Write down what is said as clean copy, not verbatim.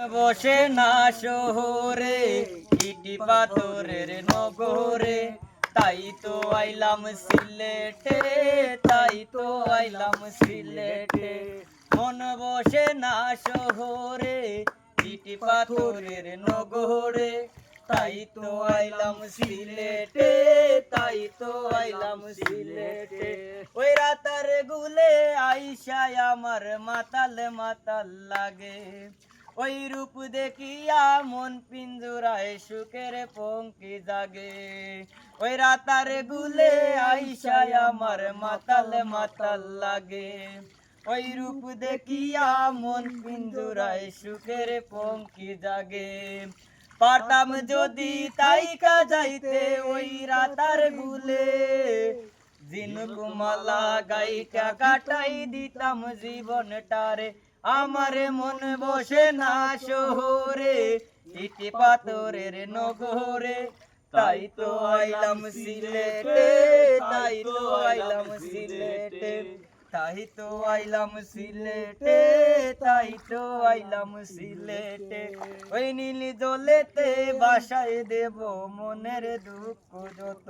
বসে না শহরে ইটি পাথরের নগরে, তাই তো আইলাম সিলেটে, তাই তো আইলাম সিলেটে। মন বসে না শহরে ইটি পাথরের নগরে, তাই তো আইলাম সিলেটে, তাই তো আইলাম সিলেটে। ওই রাতার গুলে আইসায় আমার মাতাল মাতাল লাগে, ওই রূপ দেখিয়া মন পিঞ্জরায় সুখের পঙ্কি জাগে। ওই রাতার গুলে আইসায় আমার মাতাল মাতাল লাগে, ওই রূপ দেখিয়া মন পিঞ্জরায় সুখের পঙ্কি জাগে। পারতাম যদি তাইকা যাইতে ওই রাতার গুলে, জিনকুমালা গাইটা কাটাই দিতাম জীবনটারে। আমার মন বসে না শহরে ইটি পাথরের নগরে, তাই তো আইলাম সিলেটে, তাই তো আইলাম সিলেটে, তাই তো আইলাম সিলেটে, তাই তো আইলাম সিলেটে। ওই নীলি জলেতে বাসায় দেব মনের দুঃখ যত।